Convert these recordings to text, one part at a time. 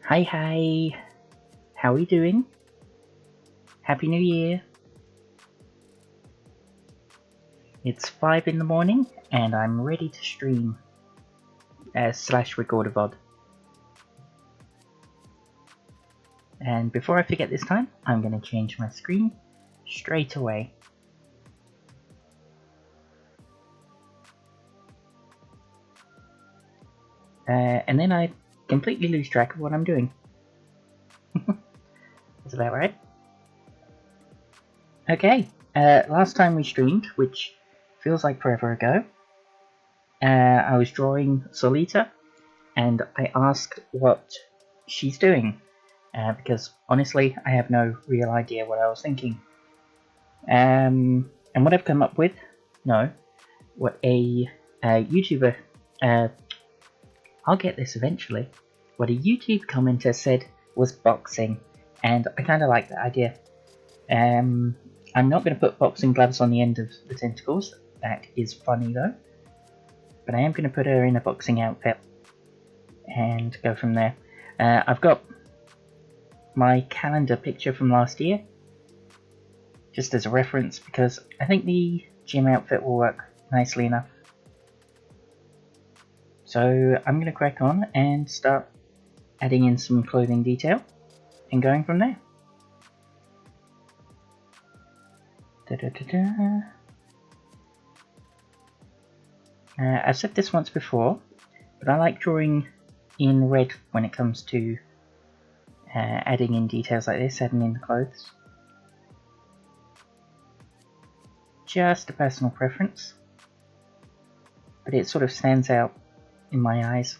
Hi, hi. How are you doing? Happy New Year. It's 5 in the morning and I'm ready to stream slash record a VOD. And before I forget this time, I'm going to change my screen straight away. And then I completely lose track of what I'm doing. That's about right. Okay, last time we streamed, which feels like forever ago, I was drawing Solita, and I asked what she's doing, because honestly, I have no real idea what I was thinking. And what I've come up with, what a YouTuber, I'll get this eventually, what a YouTube commenter said was boxing, and I kind of like that idea. I'm not going to put boxing gloves on the end of the tentacles, that is funny though, but I am going to put her in a boxing outfit and go from there. I've got my calendar picture from last year, just as a reference, because I think the gym outfit will work nicely enough. So I'm going to crack on and start adding in some clothing detail and going from there. I've said this once before, but I like drawing in red when it comes to adding in details like this, adding in the clothes. Just a personal preference, but it sort of stands out in my eyes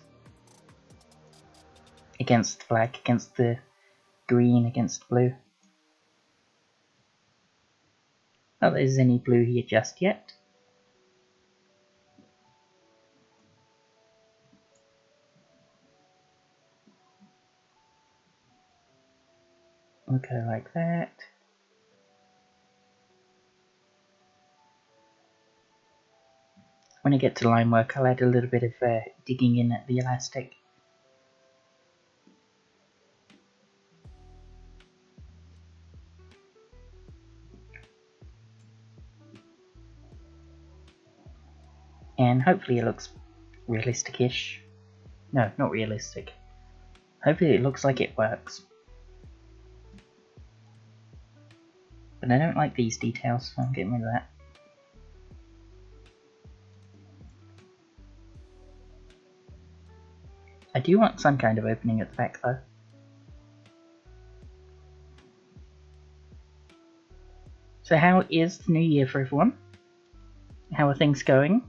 against the black, against the green, against the blue. Not that there's any blue here just yet. Okay, like that. When I get to line work, I'll add a little bit of digging in at the elastic. And hopefully it looks realistic-ish. No, not realistic. Hopefully it looks like it works. But I don't like these details, so I'm getting rid of that. I do want some kind of opening at the back though. So how is the new year for everyone? How are things going?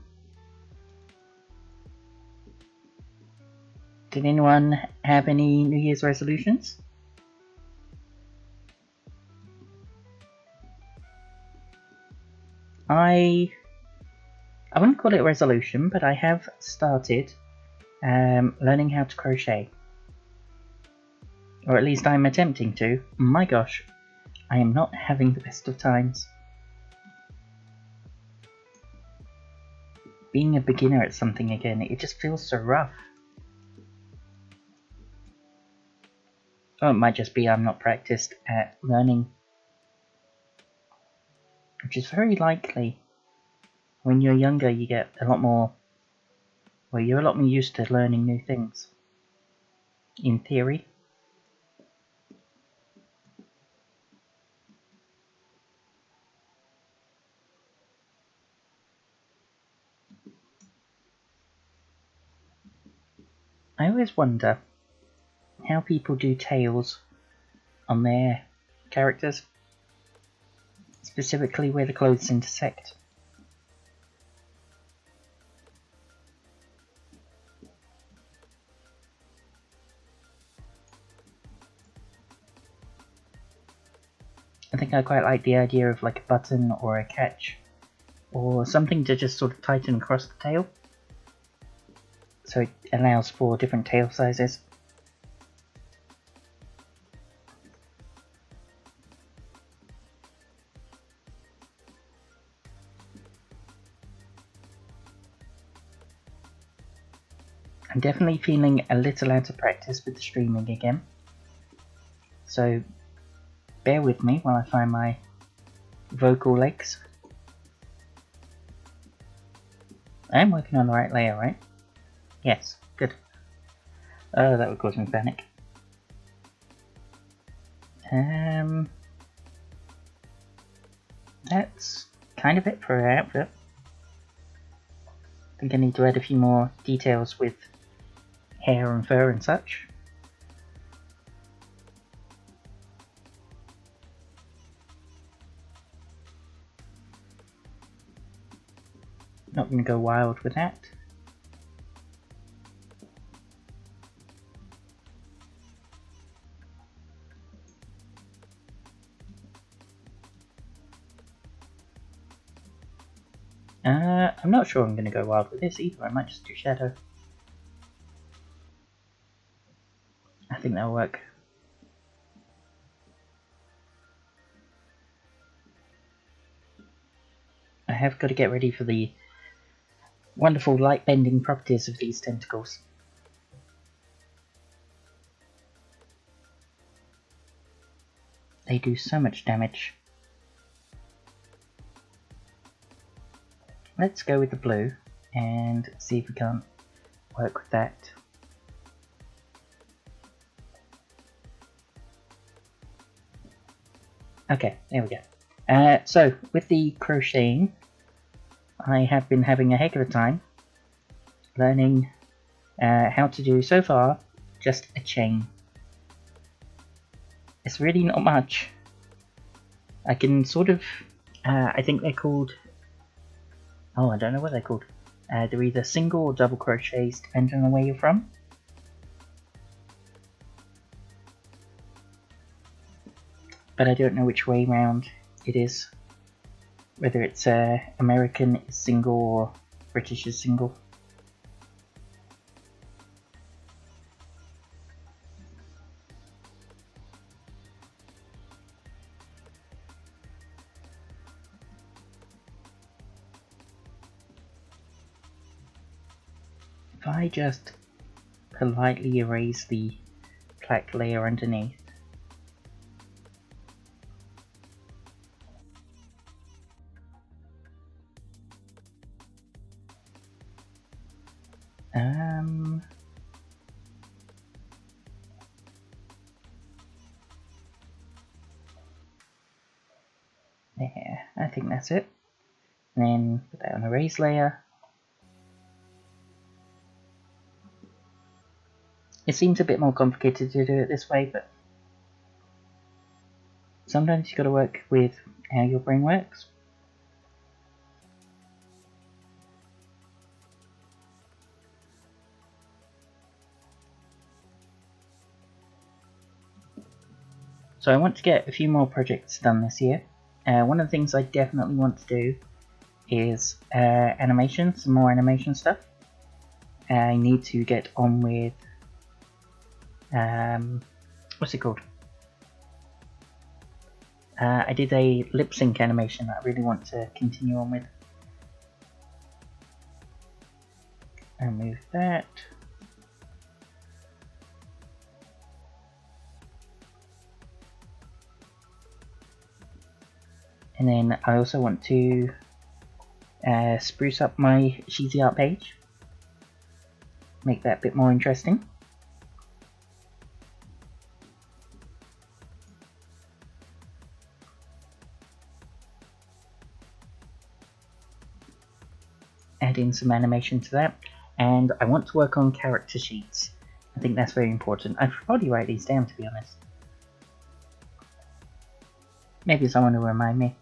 Did anyone have any New Year's resolutions? I wouldn't call it a resolution, but I have started learning how to crochet. Or at least I'm attempting to. My gosh, I am not having the best of times. Being a beginner at something again, it just feels so rough. Or it might just be I'm not practiced at learning. Which is very likely. When you're younger, you get a lot more... Well, you're a lot more used to learning new things. In theory. I always wonder how people do tails on their characters, specifically where the clothes intersect. I think I quite like the idea of like a button or a catch, or something to just sort of tighten across the tail, so it allows for different tail sizes. I'm definitely feeling a little out of practice with the streaming again, so bear with me while I find my vocal legs. I'm working on the right layer, right? Yes, good. Oh, that would cause me panic. That's kind of it for her outfit. I think I need to add a few more details with hair and fur and such. Not going to go wild with that. I'm not sure I'm going to go wild with this either. I might just do shadow. I think that'll work. I have got to get ready for the wonderful light bending properties of these tentacles. They do so much damage. Let's go with the blue and see if we can't work with that. Okay, there we go. So, with the crocheting, I have been having a heck of a time learning how to do, so far, just a chain. It's really not much. I can sort of, I think they're called, oh, I don't know what they're called. They're either single or double crochets, depending on where you're from. But I don't know which way round it is. Whether it's American is single or British is single. If I just politely erase the plaque layer underneath. There, I think that's it. And then put that on a erase layer. It seems a bit more complicated to do it this way, but sometimes you've got to work with how your brain works. So I want to get a few more projects done this year. One of the things I definitely want to do is animation, some more animation stuff. I need to get on with what's it called? I did a lip sync animation that I really want to continue on with. I'll move that. And then I also want to spruce up my cheesy art page. Make that a bit more interesting. Add in some animation to that. And I want to work on character sheets. I think that's very important. I should probably write these down, to be honest. Maybe someone will remind me.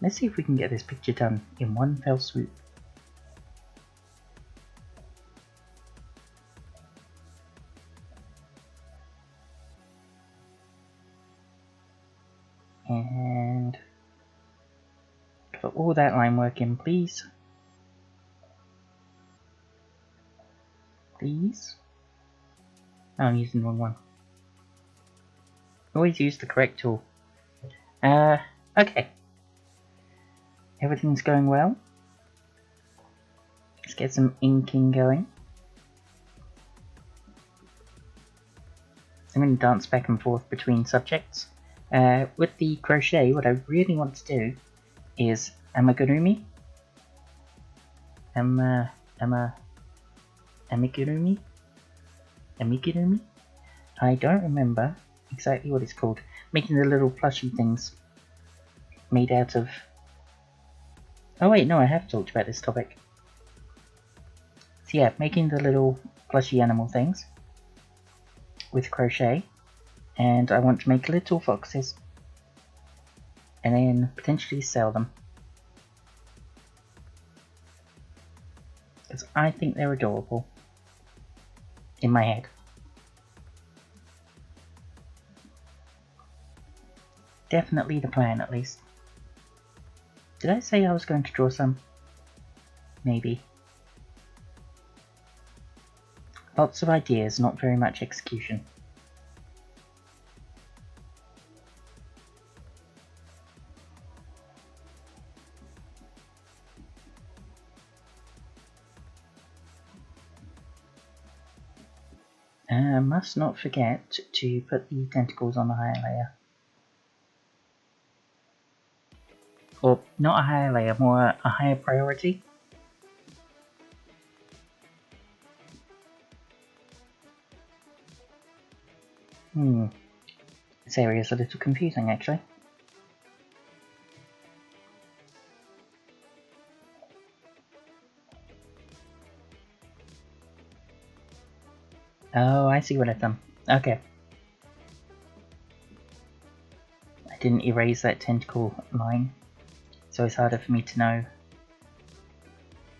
Let's see if we can get this picture done in one fell swoop. And put all that line work in, please. Please. Oh, I'm using the wrong one. Always use the correct tool. Okay. Everything's going well. Let's get some inking going. I'm going to dance back and forth between subjects. With the crochet, what I really want to do is amigurumi. Amigurumi? Amigurumi? I don't remember exactly what it's called. Making the little plushy things made out of... Oh wait, no, I have talked about this topic. So yeah, making the little plushy animal things with crochet, and I want to make little foxes and then potentially sell them, because I think they're adorable in my head. Definitely the plan, at least. Did I say I was going to draw some? Maybe. Lots of ideas, not very much execution. Must not forget to put the tentacles on the higher layer. Or, not a higher layer, more a higher priority. This area is a little confusing, actually. Oh, I see what I've done. Okay. I didn't erase that tentacle line, so it's harder for me to know.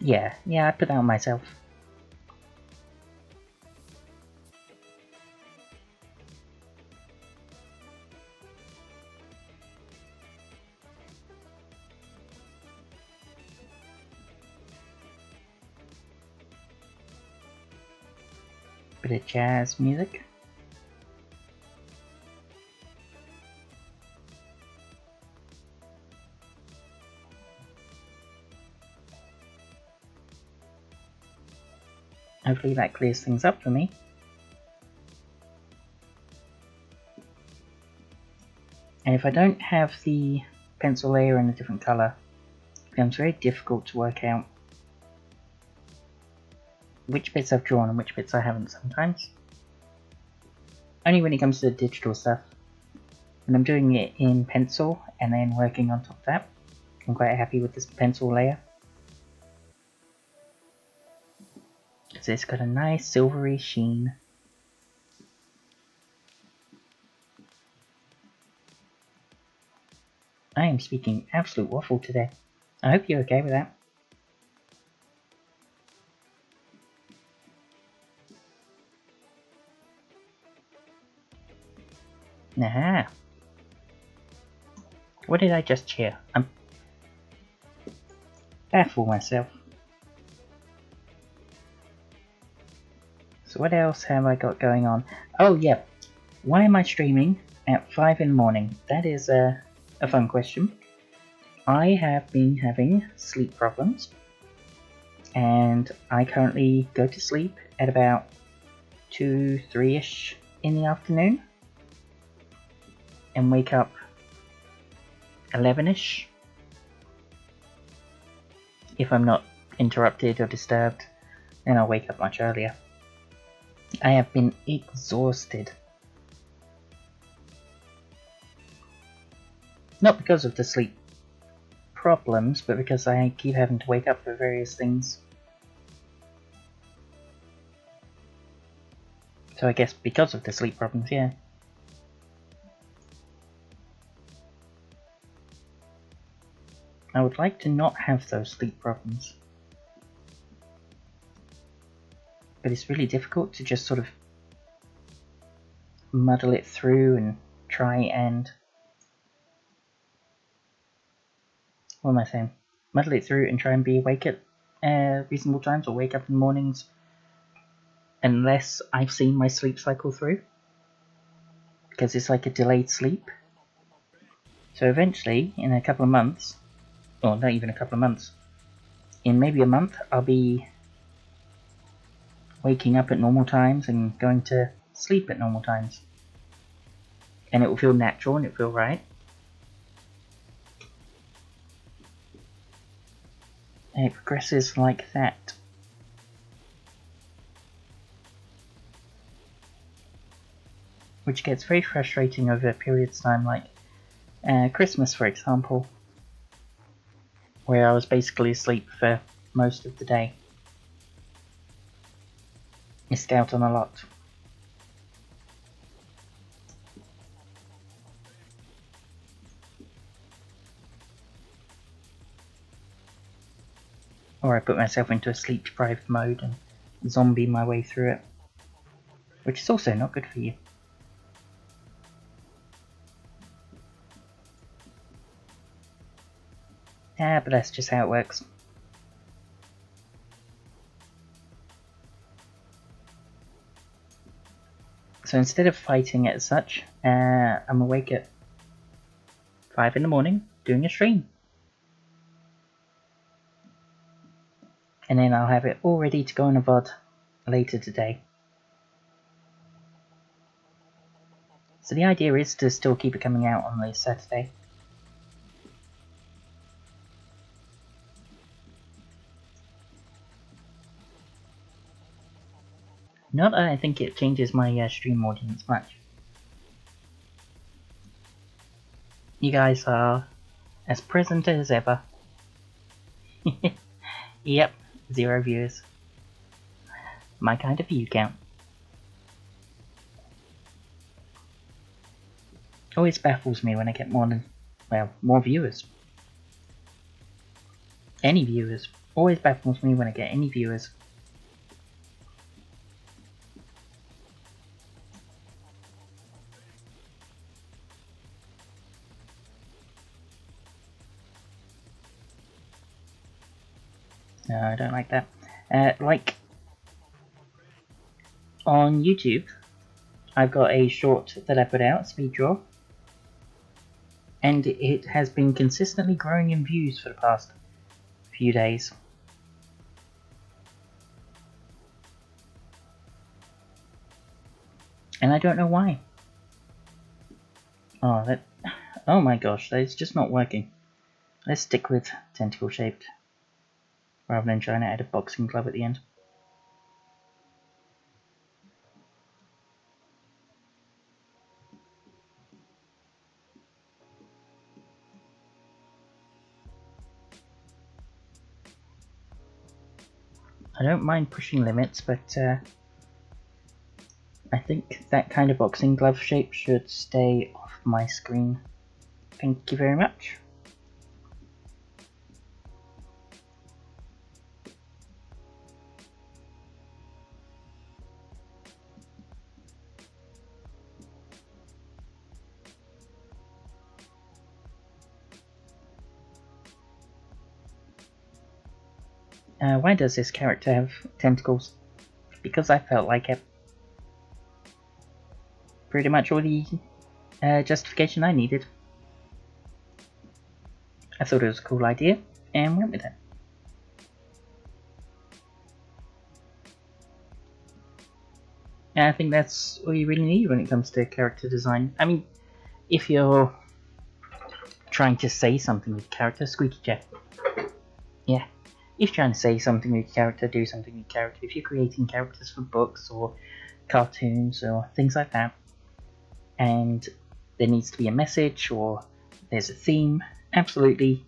Yeah, I put that on myself. Bit of jazz music. Hopefully that clears things up for me. And if I don't have the pencil layer in a different colour, it becomes very difficult to work out which bits I've drawn and which bits I haven't sometimes. Only when it comes to the digital stuff. When I'm doing it in pencil and then working on top of that, I'm quite happy with this pencil layer. Because it's got a nice silvery sheen. I am speaking absolute waffle today. I hope you're okay with that. Aha! What did I just hear? I'm baffled myself. So what else have I got going on? Oh yeah, why am I streaming at 5 in the morning? That is a fun question. I have been having sleep problems, and I currently go to sleep at about 2, 3-ish in the afternoon, and wake up 11-ish. If I'm not interrupted or disturbed, then I'll wake up much earlier. I have been exhausted. Not because of the sleep problems, but because I keep having to wake up for various things. So I guess because of the sleep problems, yeah. I would like to not have those sleep problems. But it's really difficult to just sort of muddle it through and try and... What am I saying? Muddle it through and try and be awake at reasonable times, or wake up in the mornings, unless I've seen my sleep cycle through. Because it's like a delayed sleep. So eventually, in a couple of months, or not even a couple of months. In maybe a month, I'll be waking up at normal times and going to sleep at normal times. And it will feel natural and it will feel right. And it progresses like that. Which gets very frustrating over periods of time, like Christmas, for example, where I was basically asleep for most of the day. Missed out on a lot. Or I put myself into a sleep-deprived mode and zombie my way through it, which is also not good for you. Yeah, but that's just how it works. So instead of fighting it as such, I'm awake at 5 in the morning doing a stream. And then I'll have it all ready to go on a VOD later today. So the idea is to still keep it coming out on this Saturday. Not that I think it changes my stream audience much. You guys are as present as ever. Yep, 0 viewers. My kind of view count. Always baffles me when I get more than, well, more viewers. Any viewers. Always baffles me when I get any viewers. No, I don't like that. Like, on YouTube, I've got a short that I put out, Speed Draw, and it has been consistently growing in views for the past few days. And I don't know why. Oh my gosh, that's just not working. Let's stick with tentacle shaped, rather than trying to add a boxing glove at the end. I don't mind pushing limits, but I think that kind of boxing glove shape should stay off my screen. Thank you very much. Why does this character have tentacles? Because I felt like it. Pretty much all the justification I needed. I thought it was a cool idea, and went with it. And I think that's all you really need when it comes to character design. I mean, if you're trying to say something with character, squeaky chair. Yeah. If you're trying to say something with character, do something with character. If you're creating characters for books or cartoons or things like that, and there needs to be a message or there's a theme, absolutely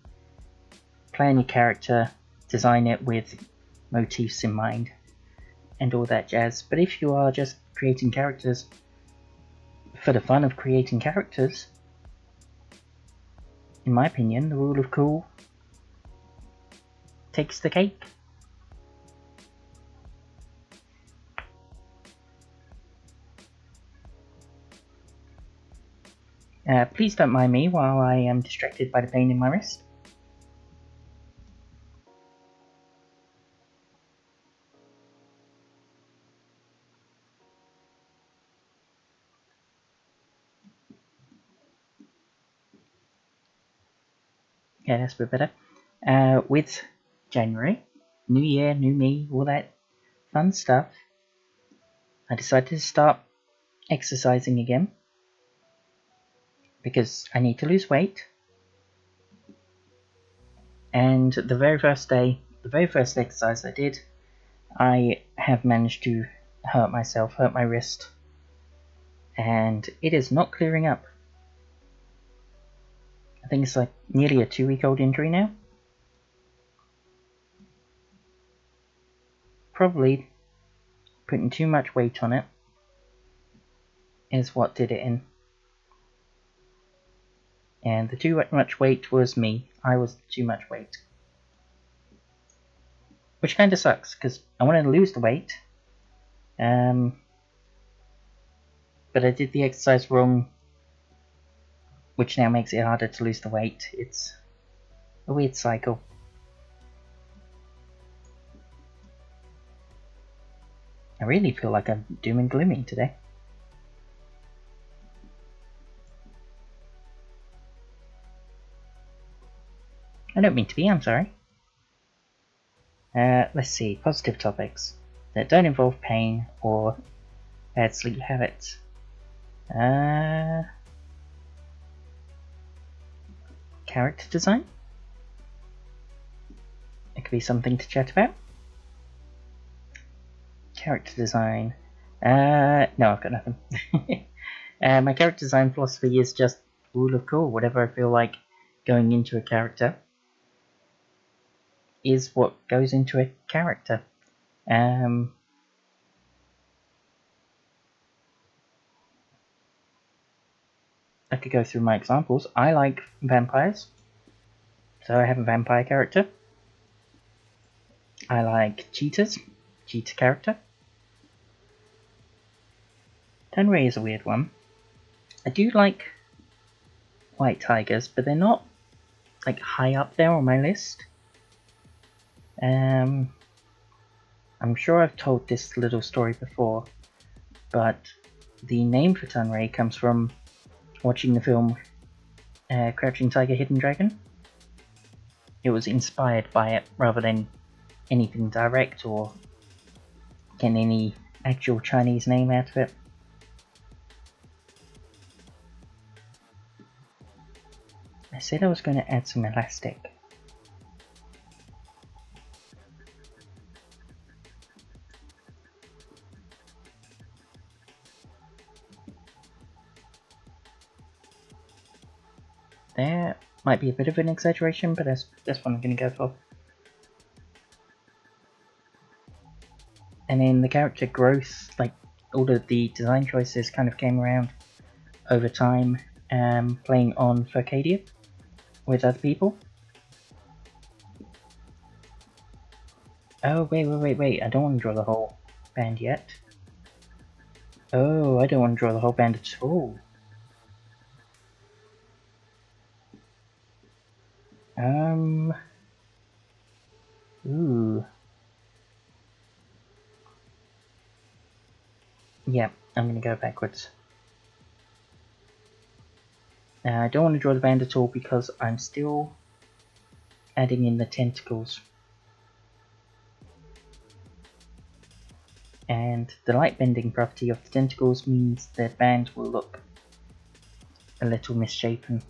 plan your character, design it with motifs in mind, and all that jazz. But if you are just creating characters for the fun of creating characters, in my opinion, the rule of cool takes the cake. Please don't mind me while I am distracted by the pain in my wrist. Yeah, that's a bit better. With January, new year, new me, all that fun stuff, I decided to start exercising again because I need to lose weight. And the very first exercise I did, I have managed to hurt my wrist, and it is not clearing up. I think it's like nearly a 2-week-old injury now. Probably putting too much weight on it is what did it in. And the too much weight was me. I was too much weight. Which kind of sucks, because I wanted to lose the weight. But I did the exercise wrong, which now makes it harder to lose the weight. It's a weird cycle. I really feel like I'm doom and gloomy today. I don't mean to be, I'm sorry. Let's see, positive topics that don't involve pain or bad sleep habits. Character design? It could be something to chat about. Character design. No, I've got nothing. My character design philosophy is just rule of cool. Whatever I feel like going into a character is what goes into a character. I could go through my examples. I like vampires, so I have a vampire character. I like cheetahs, cheetah character. Tenrei is a weird one. I do like white tigers, but they're not like high up there on my list. I'm sure I've told this little story before, but the name for Tenrei comes from watching the film Crouching Tiger, Hidden Dragon. It was inspired by it rather than anything direct or getting any actual Chinese name out of it. I said I was going to add some elastic. There might be a bit of an exaggeration, but that's what I'm going to go for. And then the character growth, like all of the design choices kind of came around over time, playing on Furcadia with other people. Oh, wait, I don't want to draw the whole band yet. Oh, I don't want to draw the whole band at all. Ooh. Yeah, I'm gonna go backwards. I don't want to draw the band at all because I'm still adding in the tentacles. And the light bending property of the tentacles means the band will look a little misshapen.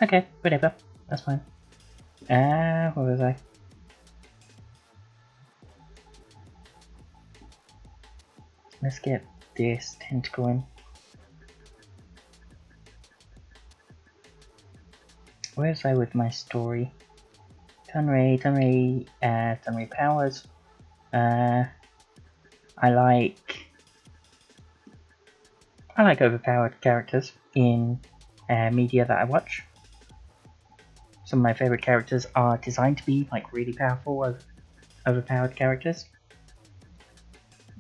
Okay, whatever. That's fine. Where was I? Let's get this tentacle in. Where's I with my story? Tenrei powers. I like overpowered characters in media that I watch. Some of my favorite characters are designed to be like really powerful, overpowered characters.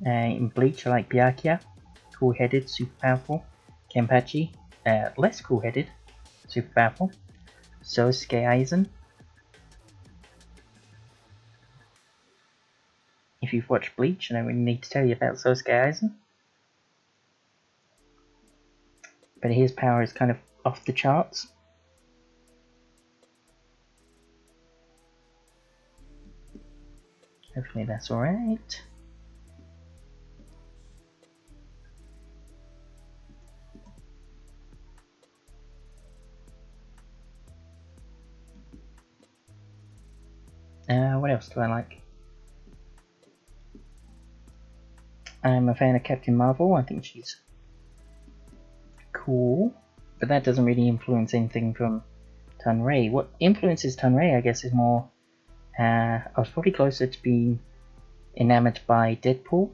In Bleach, I like Byakuya, cool-headed, super powerful. Kenpachi, less cool-headed, super powerful. Sosuke Aizen. If you've watched Bleach, I don't really need to tell you about Sosuke Aizen. but his power is kind of off the charts. Hopefully that's alright. What else do I like? I'm a fan of Captain Marvel. I think she's cool, but that doesn't really influence anything from Tunray. What influences Tunray, I guess, is more... I was probably closer to being enamored by Deadpool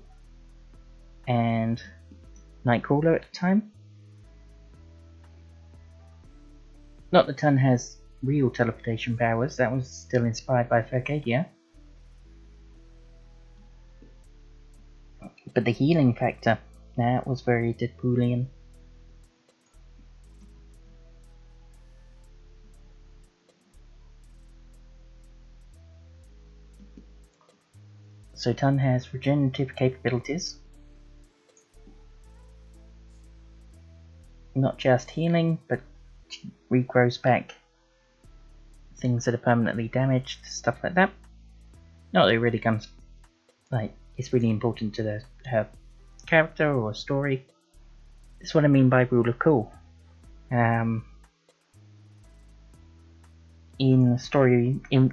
and Nightcrawler at the time. Not that Tun has real teleportation powers, that was still inspired by Furcadia. But the healing factor, that was very Deadpoolian. So Tun has regenerative capabilities. Not just healing, but regrows back things that are permanently damaged, stuff like that. Not that it really comes, like, it's really important to her character or story. That's what I mean by rule of cool. In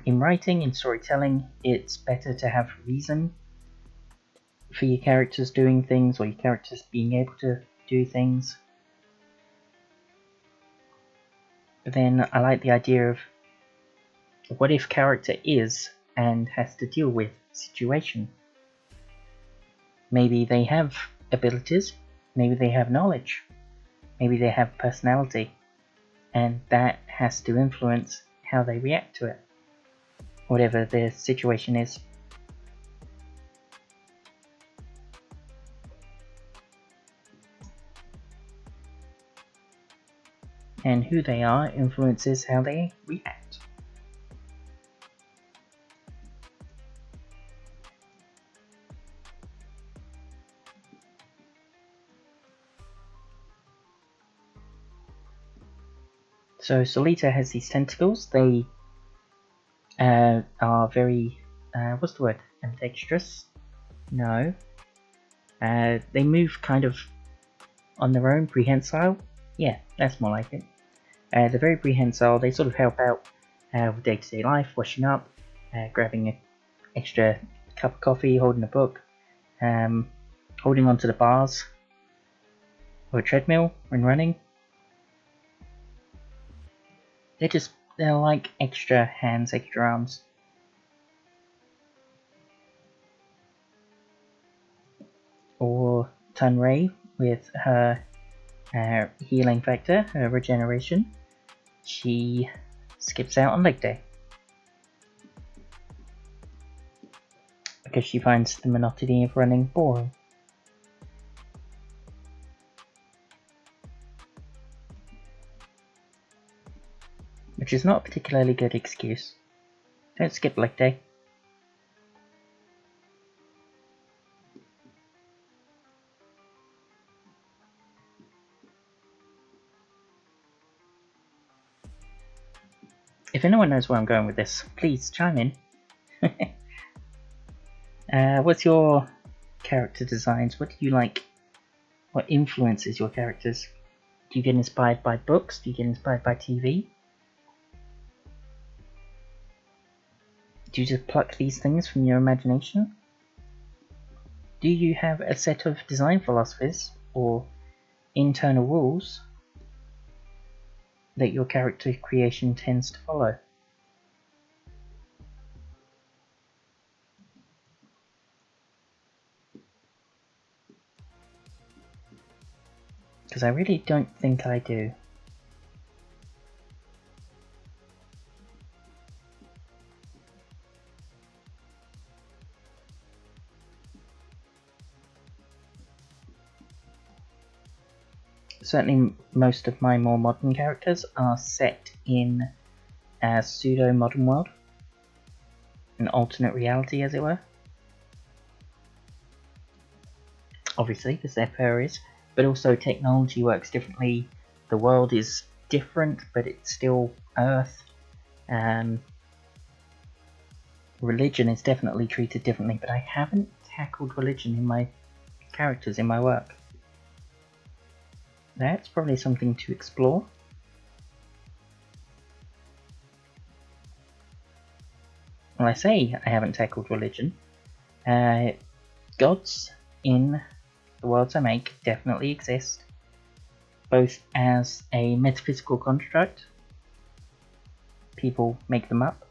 writing, in storytelling, it's better to have reason for your characters doing things, or your characters being able to do things. But then I like the idea of what if character is and has to deal with situation. Maybe they have abilities, maybe they have knowledge, maybe they have personality, and that has to influence how they react to it, whatever their situation is. And who they are influences how they react. So Solita has these tentacles. They are very, what's the word? Ambidextrous? No. They move kind of on their own, prehensile. Yeah, that's more like it. They're very prehensile. They sort of help out with day-to-day life, washing up, grabbing an extra cup of coffee, holding a book, holding onto the bars or a treadmill when running. They're like extra hands, extra arms. Or Tunray with her healing factor, her regeneration. She skips out on leg day because she finds the monotony of running boring. Which is not a particularly good excuse. Don't skip leg day. If anyone knows where I'm going with this, please chime in. What's your character designs? What do you like? What influences your characters? Do you get inspired by books? Do you get inspired by TV? Do you just pluck these things from your imagination? Do you have a set of design philosophies or internal rules that your character creation tends to follow? Because I really don't think I do. Certainly most of my more modern characters are set in a pseudo-modern world. An alternate reality, as it were. Obviously, because they're furries, but also technology works differently the world is different, but it's still Earth. Religion is definitely treated differently, but I haven't tackled religion in my characters in my work. That's probably something to explore. Well, I say I haven't tackled religion. Gods in the worlds I make definitely exist, both as a metaphysical construct, people make them up,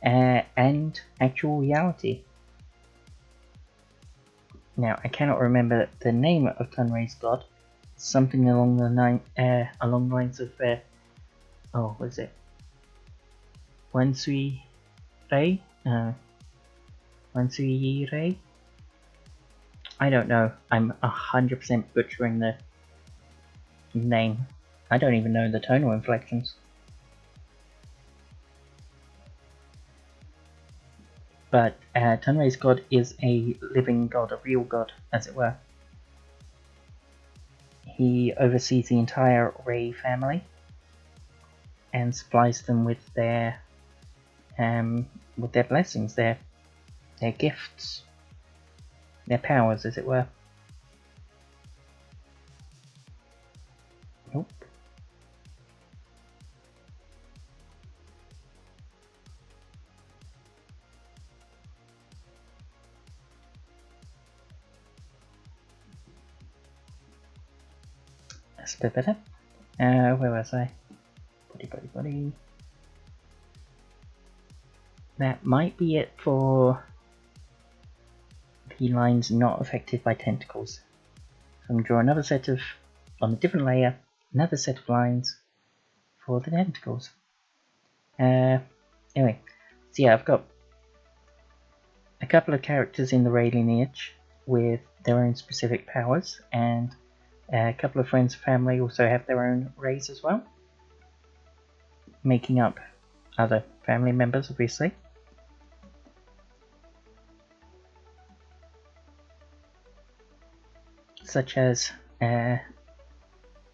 and actual reality. Now, I cannot remember the name of Tunray's god. Something along the lines of what is it? Wansui Rei? Wansui Rei? I don't know. I'm 100% butchering the name. I don't even know the tonal inflections. But Tunray's god is a living god, a real god, as it were. He oversees the entire Rei family and supplies them with their blessings, their gifts, their powers, as it were. Nope. That's a bit better. Where was I? Buddy. That might be it for the lines not affected by tentacles. So I'm going to draw another set of, on a different layer, another set of lines for the tentacles. Anyway, so yeah, I've got a couple of characters in the Rei lineage with their own specific powers, and a couple of friends and family also have their own Reis as well, making up other family members, obviously. Such as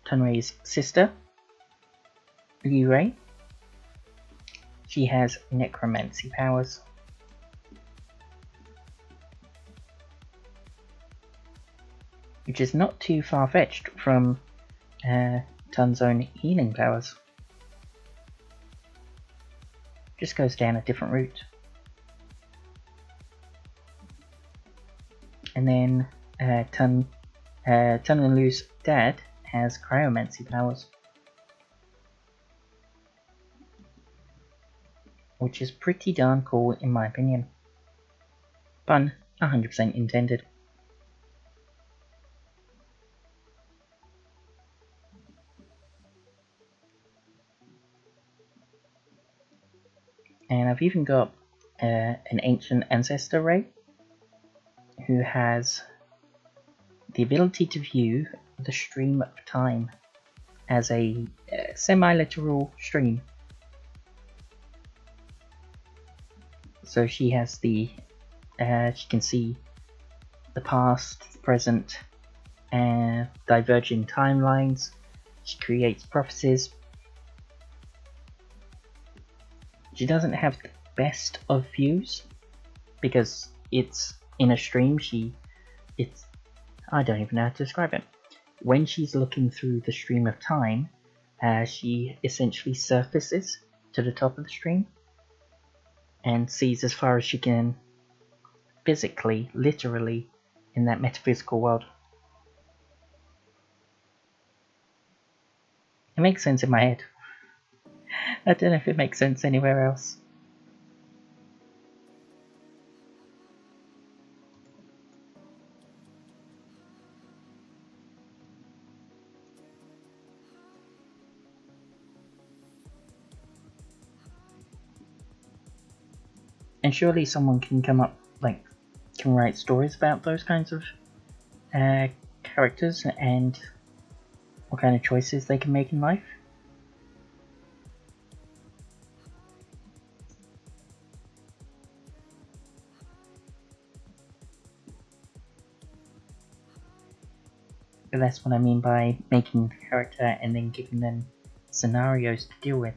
Tunray's sister, Liu Rei. She has necromancy powers. Which is not too far-fetched from Tun's own healing powers. Just goes down a different route. And then Tun and Liu's dad has cryomancy powers, which is pretty darn cool in my opinion. Pun 100% intended. And I've even got an ancient ancestor Rei who has the ability to view the stream of time as a semi-literal stream. So she has she can see the past, the present, and diverging timelines. She creates prophecies. She doesn't have the best of views because it's in a stream. I don't even know how to describe it. When she's looking through the stream of time, she essentially surfaces to the top of the stream and sees as far as she can physically, literally, in that metaphysical world. It makes sense in my head. I don't know if it makes sense anywhere else. And surely someone can come up, can write stories about those kinds of characters and what kind of choices they can make in life. But that's what I mean by making the character and then giving them scenarios to deal with.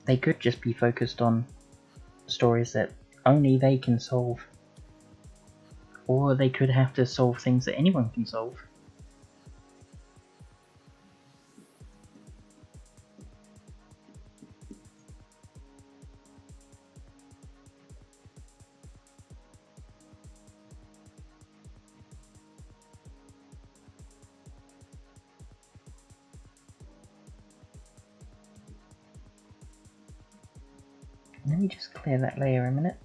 They could just be focused on stories that only they can solve. Or they could have to solve things that anyone can solve. Let me just clear that layer a minute.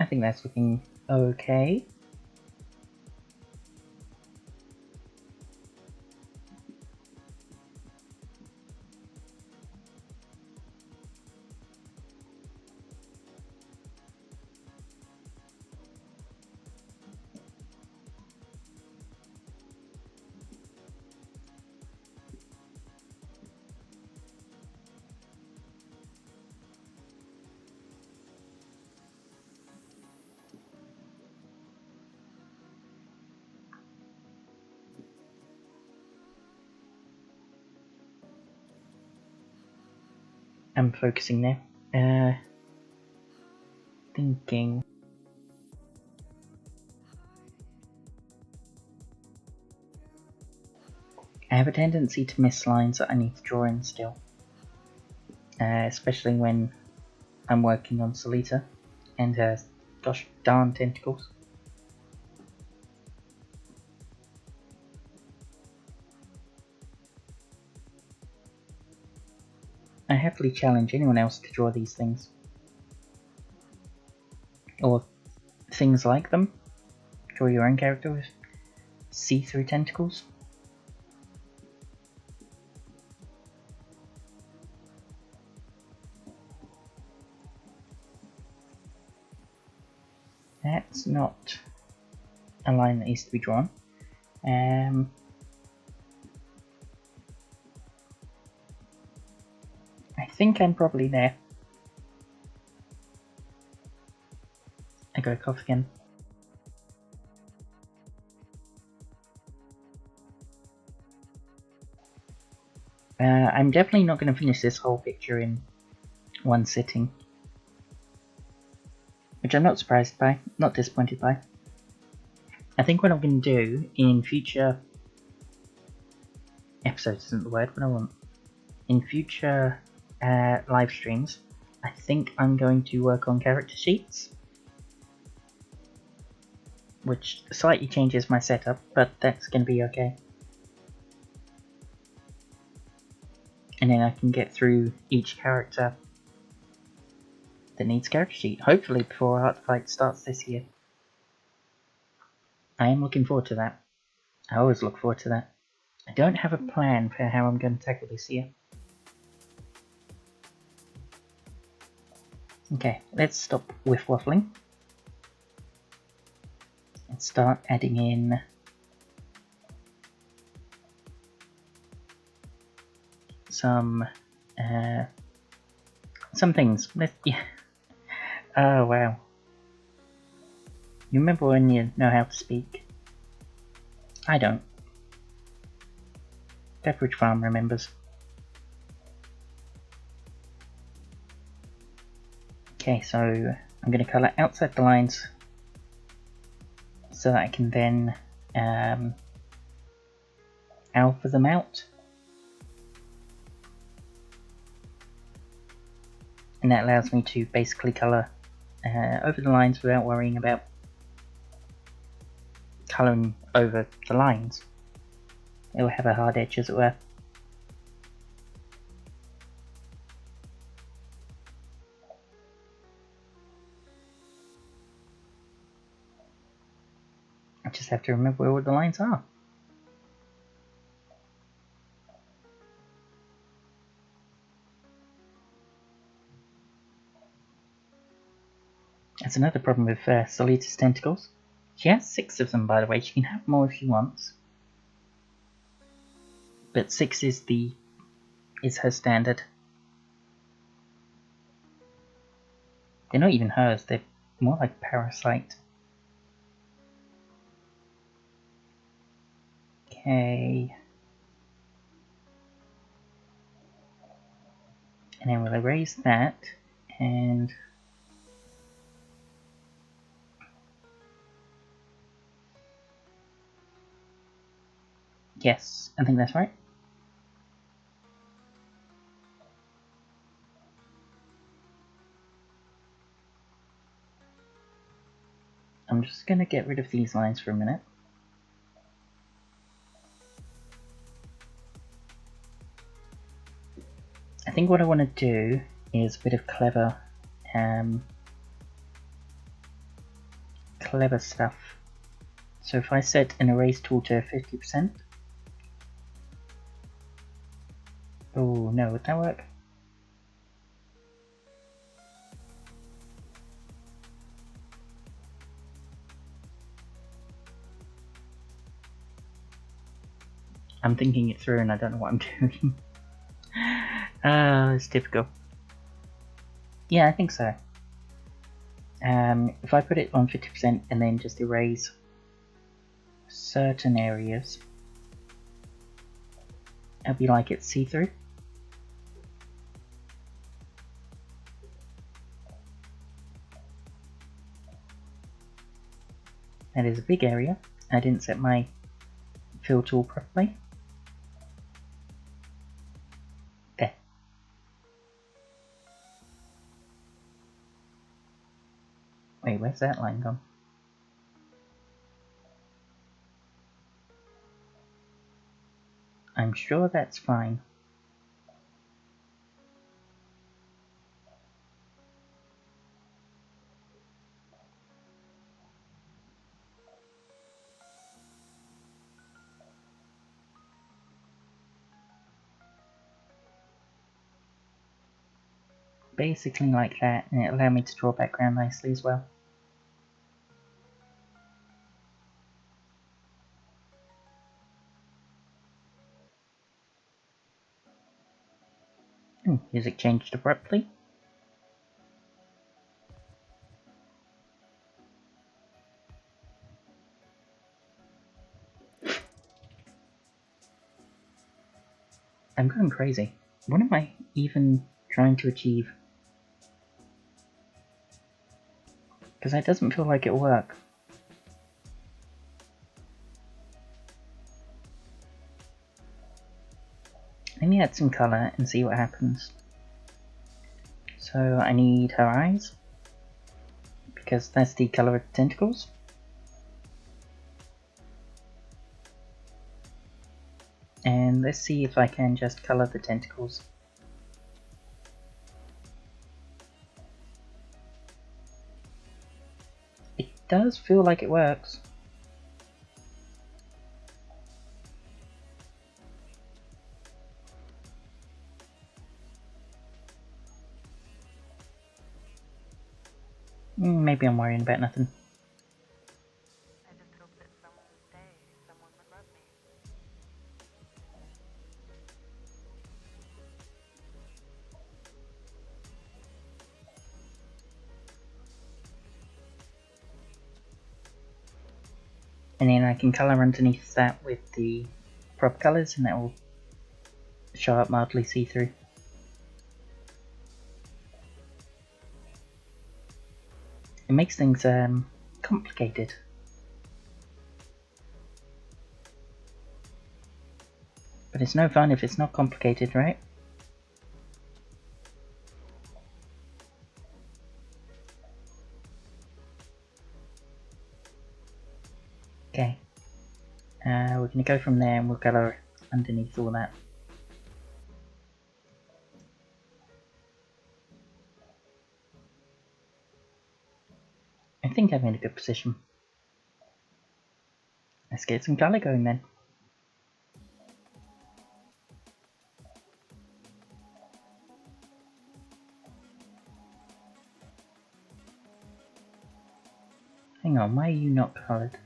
I think that's looking okay. I'm focusing now. Thinking. I have a tendency to miss lines that I need to draw in still. Especially when I'm working on Solita and her gosh darn tentacles. I happily challenge anyone else to draw these things. Or things like them. Draw your own character with see-through tentacles. That's not a line that needs to be drawn. I think I'm probably there. I gotta cough again. I'm definitely not going to finish this whole picture in one sitting. Which I'm not surprised by, not disappointed by. I think what I'm going to do in future episodes isn't the word, but I want. In future live streams, I think I'm going to work on character sheets. Which slightly changes my setup, but that's going to be okay. And then I can get through each character that needs character sheet, hopefully before Art Fight starts this year. I am looking forward to that. I always look forward to that. I don't have a plan for how I'm going to tackle this year. Okay, let's stop with waffling. And start adding in some things. Yeah. Oh wow. You remember when you know how to speak? I don't. Pepperidge Farm remembers. Okay, so I'm going to colour outside the lines so that I can then alpha them out. And that allows me to basically colour over the lines without worrying about colouring over the lines. It will have a hard edge, as it were. I just have to remember where all the lines are. That's another problem with Solita's tentacles. She has 6 of them, by the way. She can have more if she wants. But 6 is her standard. They're not even hers, they're more like parasite. Okay. And then we'll erase that, and yes, I think that's right. I'm just going to get rid of these lines for a minute. I think what I want to do is a bit of clever stuff. So if I set an erase tool to 50%, oh no, would that work? I'm thinking it through and I don't know what I'm doing. It's typical. Yeah, I think so. If I put it on 50% and then just erase certain areas, it'll be like it's see-through. That is a big area. I didn't set my fill tool properly. There. Wait, where's that line gone? I'm sure that's fine. Basically like that, and it allowed me to draw background nicely as well. Music changed abruptly. I'm going crazy. What am I even trying to achieve? Because that doesn't feel like it'll work. Let me add some colour and see what happens. So I need her eyes, because that's the colour of the tentacles. And let's see if I can just colour the tentacles. It does feel like it works. Maybe I'm worrying about nothing. I just hope that someday someone would love me. And then I can colour underneath that with the prop colours, and that will show up mildly see-through. It makes things complicated. But it's no fun if it's not complicated, right? Okay. We're going to go from there and we'll colour underneath all that. I think I'm in a good position. Let's get some colour going then. Hang on, why are you not coloured?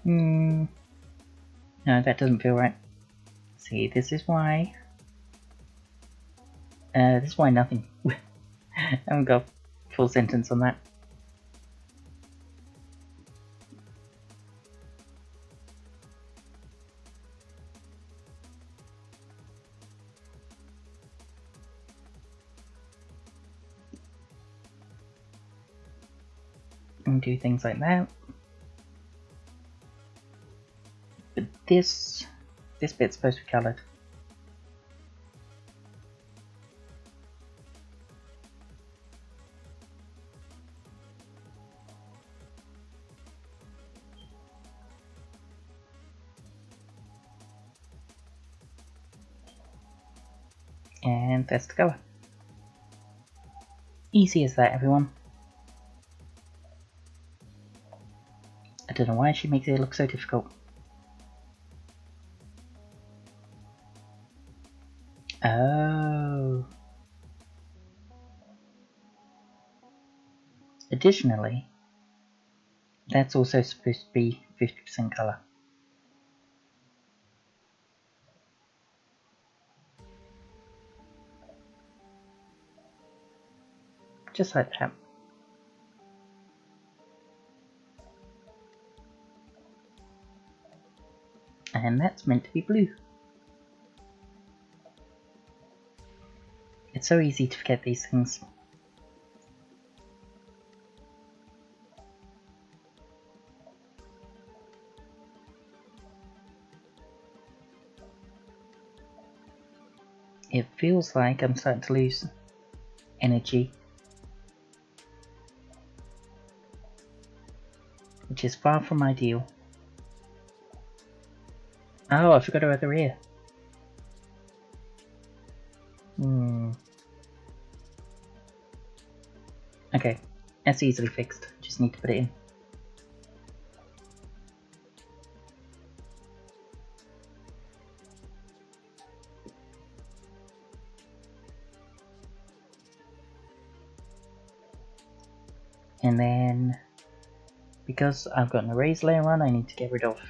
No, that doesn't feel right. See, this is why nothing. I haven't got a full sentence on that. And do things like that. But this bit's supposed to be coloured. And that's the colour. Easy as that, everyone. I don't know why she makes it look so difficult. Oh. Additionally, that's also supposed to be 50% colour. Just like that. And that's meant to be blue. It's so easy to forget these things. It feels like I'm starting to lose energy, which is far from ideal. Oh, I forgot about the rear. Okay, that's easily fixed. Just need to put it in. And then, because I've got an erase layer on, I need to get rid of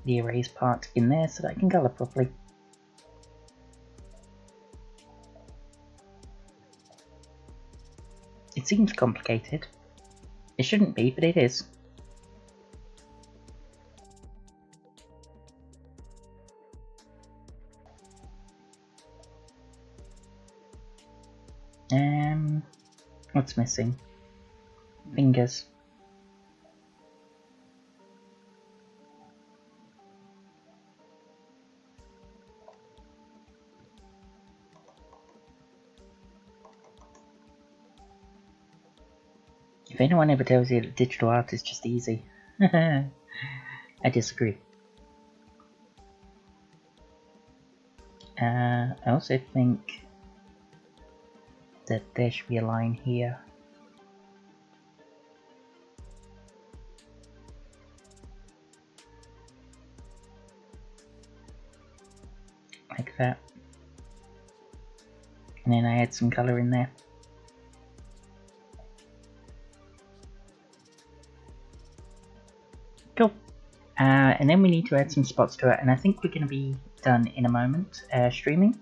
the erase part in there so that I can colour properly. It seems complicated. It shouldn't be, but it is. What's missing? Fingers. If anyone ever tells you that digital art is just easy, I disagree. I also think that there should be a line here. Like that. And then I add some colour in there. Cool. And then we need to add some spots to it, and I think we're going to be done in a moment. Streaming.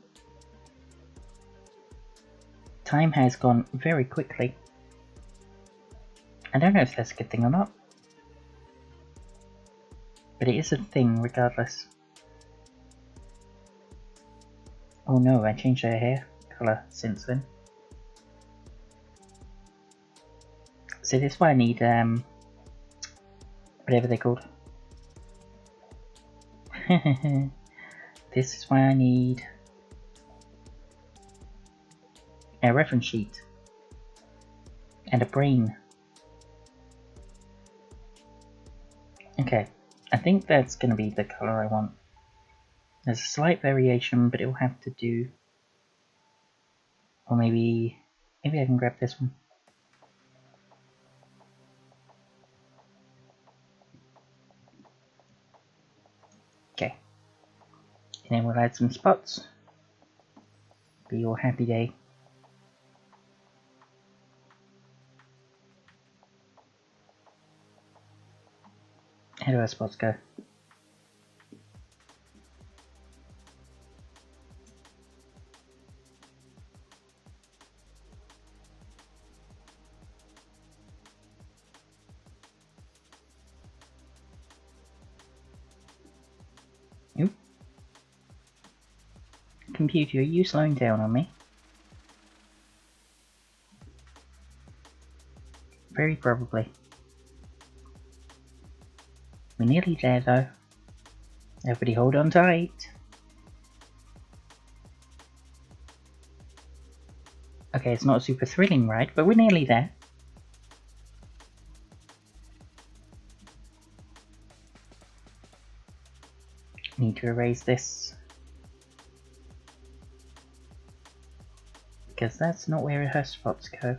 Time has gone very quickly. I don't know if that's a good thing or not. But it is a thing regardless. Oh no, I changed her hair colour since then. So this is why I need whatever they're called. This is why I need a reference sheet and a brain. Okay, I think that's going to be the colour I want. There's a slight variation, but it will have to do. Or maybe I can grab this one. Okay. And then we'll add some spots. Be your happy day. How do our spots go? computer, are you slowing down on me? Very probably. We're nearly there though. Everybody hold on tight. Okay, it's not a super thrilling ride, but we're nearly there. Need to erase this. Because that's not where her spots go.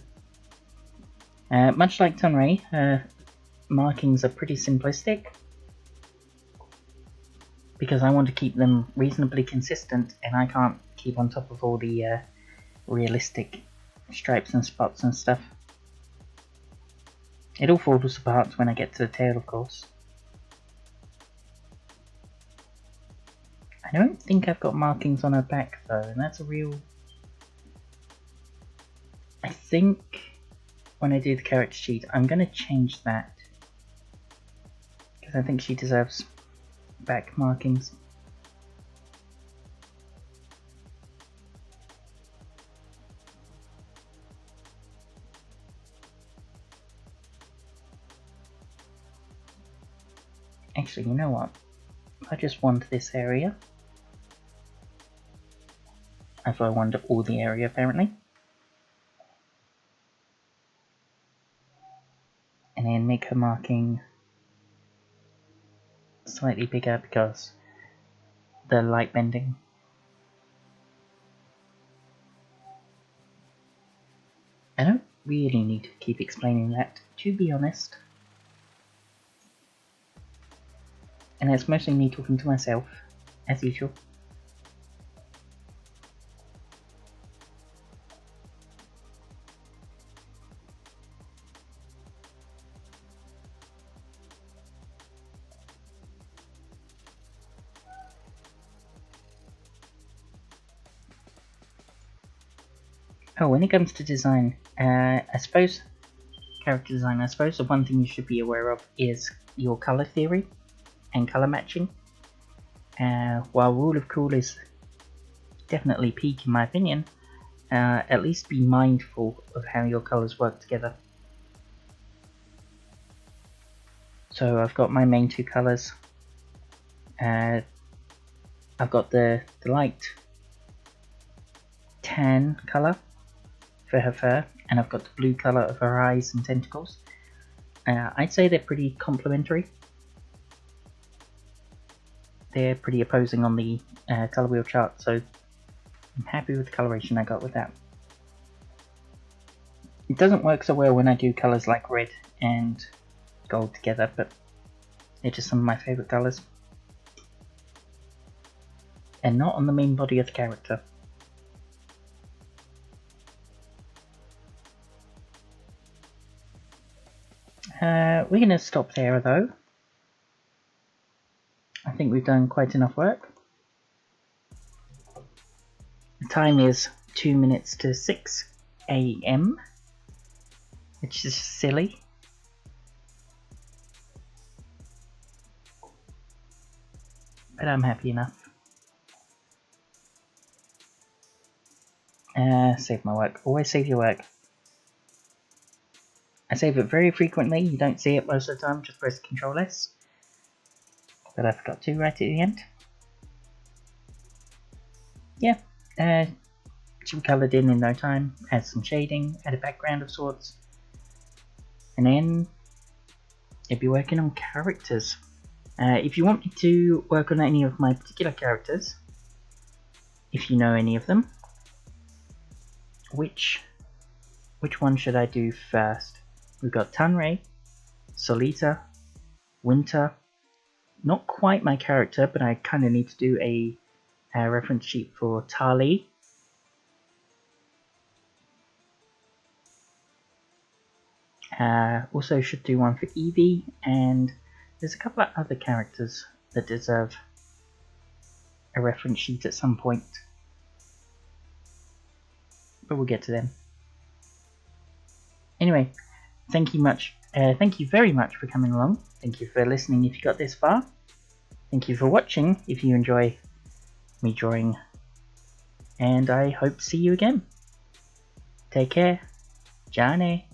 Much like Tunray, her markings are pretty simplistic. Because I want to keep them reasonably consistent, and I can't keep on top of all the realistic stripes and spots and stuff. It all falls apart when I get to the tail, of course. I don't think I've got markings on her back though, and that's a real... I think when I do the character sheet, I'm going to change that. Because I think she deserves back markings. Actually, you know what? I just want this area. I thought I wanted all the area apparently. And then make her marking slightly bigger because the light bending. I don't really need to keep explaining that, to be honest. And it's mostly me talking to myself, as usual. Oh, when it comes to design, I suppose, character design, I suppose the one thing you should be aware of is your colour theory and colour matching. While Rule of Cool is definitely peak in my opinion, at least be mindful of how your colours work together. So I've got my main two colours. I've got the light tan colour for her fur, and I've got the blue colour of her eyes and tentacles. I'd say they're pretty complementary. They're pretty opposing on the colour wheel chart, so I'm happy with the coloration I got with that. It doesn't work so well when I do colours like red and gold together, but they're just some of my favourite colours. And not on the main body of the character. We're going to stop there though. I think we've done quite enough work. The time is 2 minutes to 6 AM, which is silly. But I'm happy enough. Save my work. Always save your work. I save it very frequently, you don't see it most of the time, just press Ctrl S. But I forgot to right at the end. Yeah, should be coloured in no time, add some shading, add a background of sorts. And then you'll be working on characters. If you want me to work on any of my particular characters, if you know any of them, which one should I do first? We've got Tunray, Solita, Winter. Not quite my character, but I kind of need to do a reference sheet for Tali. Also should do one for Evie, and there's a couple of other characters that deserve a reference sheet at some point. But we'll get to them. Anyway, thank you very much for coming along. Thank you for listening if you got this far. Thank you for watching if you enjoy me drawing and I hope to see you again. Take care. Johnny.